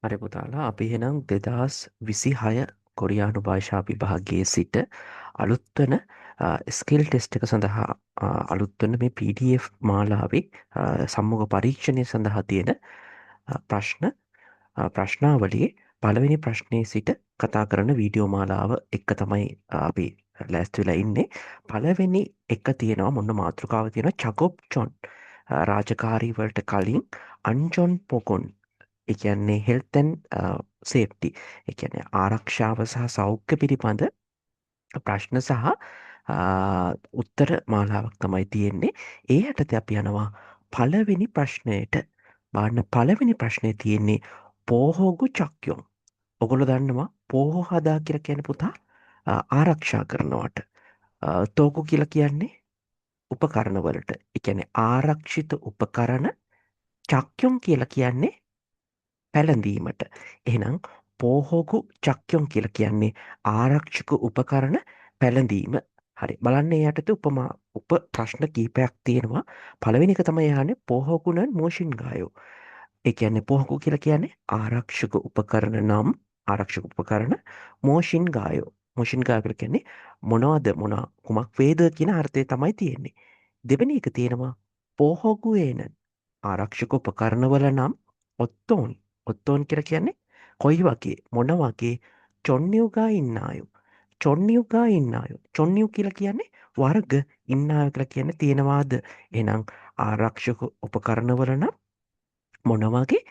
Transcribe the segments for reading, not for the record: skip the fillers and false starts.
හරි පුතාලා අපි එහෙනම් 2026 කොරියානු භාෂා විභාගයේ සිට අලුත් වන ස්කිල් ටෙස්ට් එක සඳහා අලුත් වන මේ PDF මාලාවේ සම්මුඛ පරීක්ෂණය සඳහා තියෙන ප්‍රශ්න ප්‍රශ්නාවලියේ පළවෙනි ප්‍රශ්නයේ සිට කතා කරන වීඩියෝ මාලාව එක තමයි අපි ලෑස්ති වෙලා ඉන්නේ. පළවෙනි එක තියෙනවා මොන මාතෘකාව තියෙනවා චකොප් චොන් රාජකාරී වලට කලින් අන්ජොන් පොකොන් ඒ කියන්නේ හෙල්තන් සේෆ්ටි ඒ කියන්නේ ආරක්ෂාව සහ සෞඛ්‍ය පිළිබඳ ප්‍රශ්න සහ උත්තර මාලාවක් තමයි තියෙන්නේ. ඒ යටතේ අපි යනවා පළවෙනි ප්‍රශ්නයට. බලන්න පළවෙනි ප්‍රශ්නේ තියෙන්නේ පෝහොගු චක්‍යොන්. ඔගොල්ලෝ දන්නවා පෝහෝ හදා කියලා කියන්නේ පුතා ආරක්ෂා කරනවට. තෝකු කියලා කියන්නේ උපකරණ වලට. ඒ කියන්නේ ආරක්ෂිත උපකරණ. චක්‍යොන් කියලා කියන්නේ පැළඳීමට. එහෙනම් පෝහොගු චක්‍යොන් කියලා කියන්නේ ආරක්ෂක උපකරණ පැළඳීම. හරි. බලන්න ඒ යටතේ උප ප්‍රශ්න කීපයක් තියෙනවා. පළවෙනි එක තමයි අහන්නේ පෝහොගුණන් මෝෂින් ගායෝ. ඒ කියන්නේ පොහොකු කියලා කියන්නේ ආරක්ෂක උපකරණ නම් ආරක්ෂක උපකරණ මෝෂින් ගායෝ. මෝෂින් ගායෝ කියලා කියන්නේ මොනවද කුමක් වේද කියන අර්ථය තමයි තියෙන්නේ. දෙවෙනි එක තියෙනවා පොහොගුවේන ආරක්ෂක උපකරණවල නම් ඔත්තෝන්. ඔත්තෝන් කියලා කියන්නේ කොයි වගේ මොන වගේ චොන්නියුගා ඉන්නායෝ. චොන්නියුගා ඉන්නායෝ. චොන්නියු කියලා කියන්නේ වර්ග ඉන්නායෝ කියලා කියන්නේ තියෙනවාද? එහෙනම් ආරක්ෂක උපකරණවල නම් මොන වගේ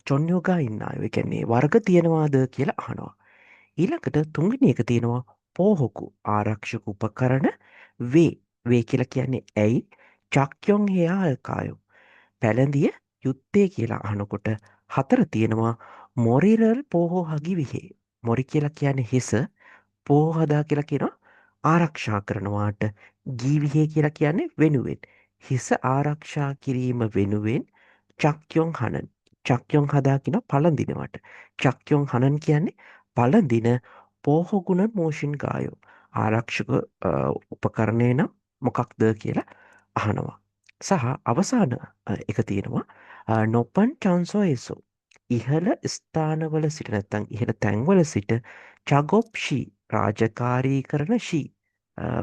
චොන්යෝගා ඉන්න අය. ඒ කියන්නේ වර්ග තියෙනවාද කියලා අහනවා. ඊළඟට තුන්වෙනි එක තියෙනවා පෝහොකු ආරක්ෂක උපකරණ වේ. වේ කියලා කියන්නේ ඇයි? චක්යොන් හේයා අල්කායෝ. පැළඳිය යුත්තේ කියලා අහනකොට හතර තියෙනවා මොරිරල් පෝහෝ හගි විහේ. මොරි කියලා කියන්නේ හිස, පෝහෝ හදා කියලා කියනවා ආරක්ෂා කරනවාට, ගීවිහේ කියලා කියන්නේ වෙනුවෙන්. හිස ආරක්ෂා කිරීම වෙනුවෙන් චක්යොන් හනන්. චක්යොන් හදා කියන පළඳිනවට. චක්යොන් හනන් කියන්නේ පළඳින පෝහොගුණ මෝෂින් ගායෝ. ආරක්ෂක උපකරණය නම් මොකක්ද කියලා අහනවා. සහ අවසාන එක තියෙනවා නොපන් චන්සෝ ඒසෝ. ඉහළ ස්ථානවල සිට නැත්තං ඉහළ තැන්වල සිට චගොප්ෂී රාජකාරී කරන ශී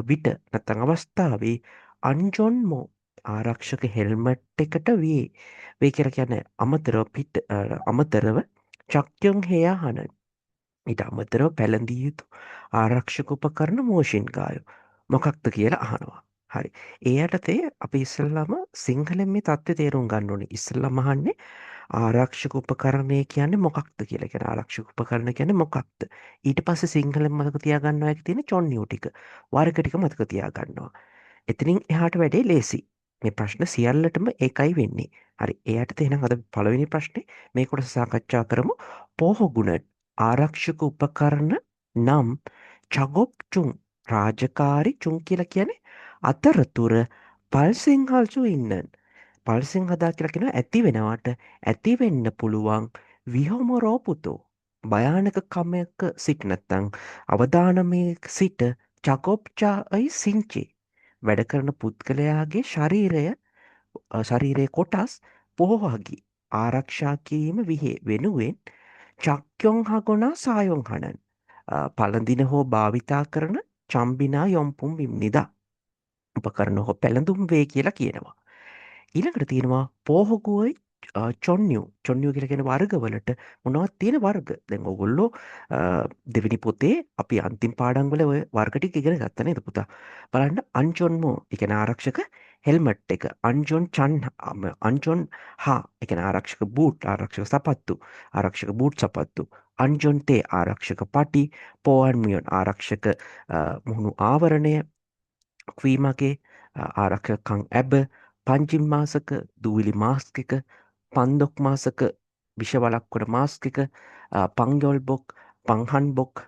විට නැත්තං අවස්ථාවේ අන්ජොන්මෝ ආරක්ෂක හෙල්මට් එකට වේ කියර කියන අමතරව අමතරව චක්්‍යොන් හයා හනන් ඉට අමතරව පැළඳිය යුතු ආරක්ෂක උපකරන මෝෂෙන් ගායෝ මොකක්ද කියලා අහනවා. හරි. ඒ යටතේ අපි ඉස්සල්ලාම සිංහලෙන් මේ තත්ත්වය තේරුම් ගන්න ඕනේ. ඉස්සල්ලාම අහන්නේ ආරක්ෂක උපකරණය කියන්නේ මොකක්ද කියලා. කියන ආරක්ෂක උපකරණ කියන්නේ මොකක්ද? ඊට පස්සේ සිංහලෙන් මතක තියාගන්නවා එක තියෙන චොන්නියු ටික. වර්ග ටික මතක තියාගන්නවා. එතනින් එහාට වැඩේ ලේසි. මේ ප්‍රශ්න සියල්ලටම ඒකයි වෙන්නේ. හරි. එයාට එහෙනම් අද පළවෙනි ප්‍රශ්නේ මේ කොටස සාකච්ඡා කරමු. පෝහොගුණ ආරක්ෂක උපකරණ නම් චගොප්චුන් රාජකාරි චුන් කියලා කියන්නේ අතරතුර පල්සිංහල්සු ඉන්නන්. පල්සිං හදා කියලා කියන ඇති වෙනවට ඇති වෙන්න පුළුවන් විහොමරෝපුතෝ භයානක කමයක සිට නැත්තං අවධානමය සිට චකොප්චායි සිංචේ වැඩ කරන පුද්ගලයාගේ ශරීරයේ කොටස් පොහොවහකි ආරක්ෂා කිරීම විහේ වෙනුවෙන් චක්යොන් හගොනා සායොන් හනන් පළඳින හෝ භාවිතා කරන චම්බිනා යොම්පුම් විම්නිදා උපකරන හෝ පැළඳුම් වේ කියලා කියනවා. ඊළඟට තියෙනවා පෝහොකුවයි චොන්නියු කියලගෙන වර්ගවලට මොනවත් තියෙන වර්ග දැන් ඔගොල්ලෝ දෙවනි පොතේ අපි අන්තිම පාඩන්වල ඔය වර්ගටි ඉගෙන ගත්තන එද පුතා බලන්න අංචොන්මෝ එකන ආරක්ෂක හෙල්මට් එක අංචොන් හා එකන ආරක්ෂක බූට් ආරක්ෂක සපත්තු ආරක්ෂක බූට් සපත්තු අංජොන්තේ ආරක්ෂක පටි පෝවන්මියොන් ආරක්ෂක මුහුණු ආවරණය ක්වීමගේ ආරක්ෂකං ඇබ පංචිම් මාසක දූවිලි මාස්ක එක පන්දොක් මාසක විෂවලක්කොට මාස්ක එක පංගොල් බොක් පංහන් බොක්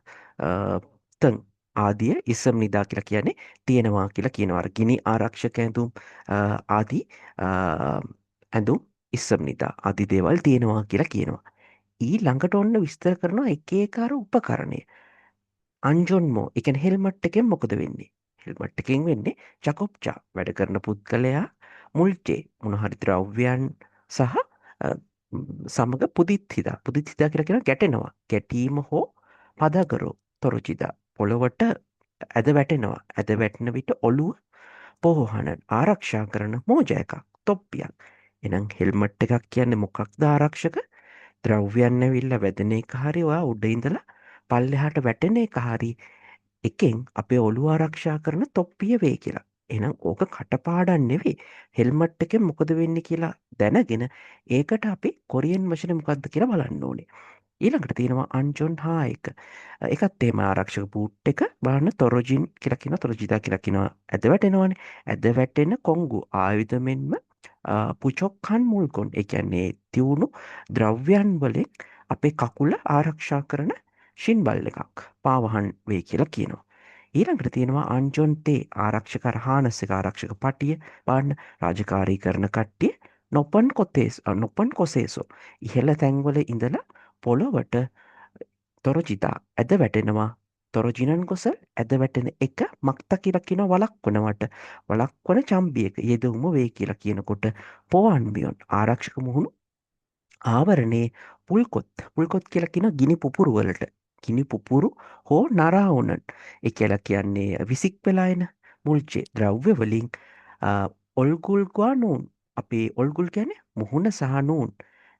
තන් ආදිය ඉස්සම් නිදා කියලා කියන්නේ තියෙනවා කියලා කියනවාර ගිනි ආරක්ෂක ඇඳුම් ආදී ඇඳුම් ඉස්සම් නිදා අධි දේවල් තියෙනවා කියලා කියනවා. ඊ ළඟට ඔන්න විස්තර කරනවා එකේකාර උපකරණය අංජොන්මෝ එකන හෙල්මට් එකෙන් මොකද වෙන්නේ හෙල්මට් එකින් වෙන්නේ චකොප්චා වැඩ කරන පුද්ගලයා මුල්චේ මොනහරි ද්‍රව්‍යයන් සහ සමග පුදිත්හිදා කියලා කියන ගැටෙනවා. ගැටීම හෝ පදාකරෝ තොරචිදා පොළොවට ඇද වැටෙනවා. ඇද වැටෙන විට ඔළුව පොහොහන ආරක්ෂා කරන මෝජ එකක් තොප්පියක්. එනම් හෙල්මට් එකක් කියන්නේ මොකක්ද ආරක්ෂක ද්‍රව්‍යයන් ඇවිල්ලා වැදෙන එක හරි ඔයා උඩ ඉඳලා පල්ලෙහාට වැටෙන එක හරි එකෙන් අපේ ඔළුව ආරක්ෂා කරන තොප්පිය වේ කියලා. එහෙනම් ඕක කටපාඩම් නෙවෙයි. හෙල්මට් එකෙන් මොකද වෙන්නේ කියලා දැනගෙන ඒකට අපි කොරියන් වචනේ මොකක්ද කියලා බලන්න ඕනේ. ඊළඟට තියෙනවා අන්ජොන් හා එක. එකත් එහෙම ආරක්ෂක බූට් එක බලන්න තොරජින් කියලා කියනවා තොරජිදා කියලා කියනවා ඇද වැටෙනවනේ. ඇද වැටෙන කොංගු ආයුධ මෙන්ම පුචොක්කන් මුල්කොන් ඒ කියන්නේ තියුණු ද්‍රව්‍යයන් වලින් අපේ කකුල ආරක්ෂා කරන ෂින්බල් එකක් පාවහන් වේ කියලා කියනවා. ඊළඟට තියෙනවා අන්ජොන් තේ ආරක්ෂක රහානස් එක ආරක්ෂක පටිය බලන්න රාජකාරී කරන කට්ටිය නොපන් කොසේසෝ ඉහළ තැන්වල ඉඳලා පොළොවට තොරජිතා ඇද වැටෙනවා තොරජිනන් ගොස ඇද වැටෙන එක මක්ත කියලා කියන වලක්වනවට වලක්වන චම්බියක යෙදවුම වේ කියලා කියනකොට පෝවන්බියොන් ආරක්ෂක මුහුණු ආවරණේ පුල්කොත් කියලා කියන ගිනි පුපුරු වලට ගිනි පුපුරු හෝ නරාවුනන් ඒ කියලා කියන්නේ විසික් වෙලා එන මුල්චේ ද්‍රව්‍ය වලින් ඔල්ගුල්ගවා නූන් අපේ ඔල්ගුල් කියන්නේ මුහුණ සහ නූන්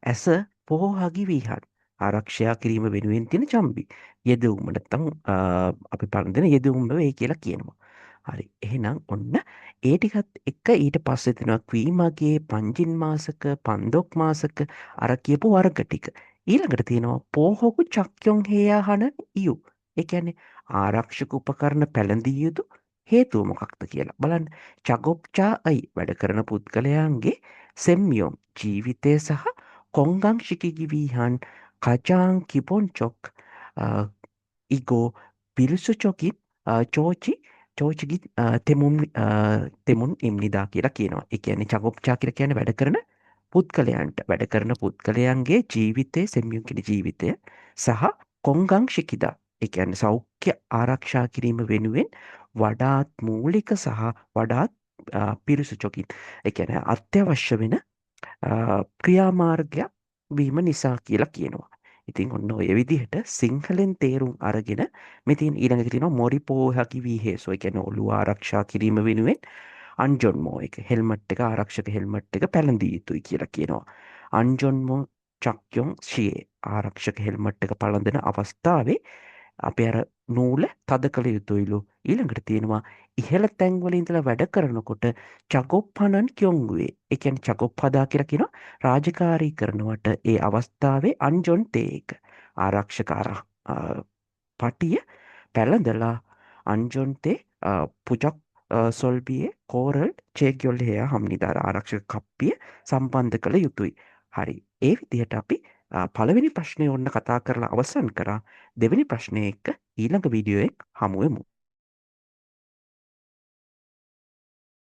ඇස පොහොහගි වීහන් ආරක්ෂයා කිරීම වෙනුවෙන් තියෙන චම්බි යෙදවුම නැත්තම් අපි පරදෙන යෙදවුම වේ කියලා කියනවා. හරි එහෙනම් ඔන්න ඒ ටිකත් එක්ක ඊට පස්සේ තියෙනවා ක්වීමගේ පංජින් මාසක පන්දොක් මාසක අර කියපු වර්ග ටික. ඊළඟට තියෙනවා පෝහොකු චක්යොන් හේයාහන ඉයු. ඒ කියන්නේ ආරක්ෂක උපකරණ පැළඳිය යුතු හේතුව මොකක්ද කියලා. බලන්න චගොප්චා අයි වැඩ කරන පුද්ගලයන්ගේ සෙම්මියොම් ජීවිතය සහ කොංගං ශිකිගිවීහන් කජාං කිපොන්චොක් ඉගෝ පිරිසුචොකින් චෝචි චෝචිගි තෙමුන් ඉම්නිදා කියලා කියනවා. ඒ කියන්නේ චගොප්චා කියලා කියන්නේ වැඩ කරන පුද්ගලයන්ට වැඩ කරන පුද්ගලයන්ගේ ජීවිතයේ සෙමියුන් කියන ජීවිතය සහ කොංගං ශිකිදා ඒ කියන්නේ සෞඛ්‍ය ආරක්ෂා කිරීම වෙනුවෙන් වඩාත් මූලික සහ වඩාත් පිරිසුචොකින් ඒ කියන්නේ අත්‍යවශ්‍ය වෙන ක්‍රියාමාර්ගයක් වීම නිසා කියලා කියනවා. ඉතින් ඔන්න ඔය විදිහට සිංහලෙන් තේරුම් අරගෙන මෙතින් ඊළඟට තියෙනවා මොරිපෝ හැකි වී හේසෝ ඒ කියන්නේ ඔළුව ආරක්ෂා කිරීම වෙනුවෙන් අන්ජොන්මෝ එක හෙල්මට් එක ආරක්ෂක හෙල්මට් එක පැළඳිය යුතුයි කියලා කියනවා. අන්ජොන්මෝ චක්යොන් ෂියේ ආරක්ෂක හෙල්මට් එක පළඳින අවස්ථාවේ අපි අර නූල තද කළ යුතුයිලු. ඊළඟට තියෙනවා ඉහළ තැන්වල ඉඳලා වැඩ කරනකොට චගොප්පනන් කියොන්ගුවේ. ඒ කියන්නේ චගොප්පදා කියලා කියනවා රාජකාරී කරනවට ඒ අවස්ථාවේ අන්ජොන් තේක ආරක්ෂක පටිය පැළඳලා අන්ජොන්තේ පුජක් සොල්බියේ කෝරල් චේග්යොල්හෙය හම්නිදාර ආරක්ෂක කප්පිය සම්බන්ධ කළ යුතුයි. හරි ඒ විදිහට අපි පළවෙනි ප්‍රශ්නය ඔන්න කතා කරලා අවසන් කරා දෙවෙනි ප්‍රශ්නය එක්ක ඊළඟ වීඩියෝ එක හමුවෙමු.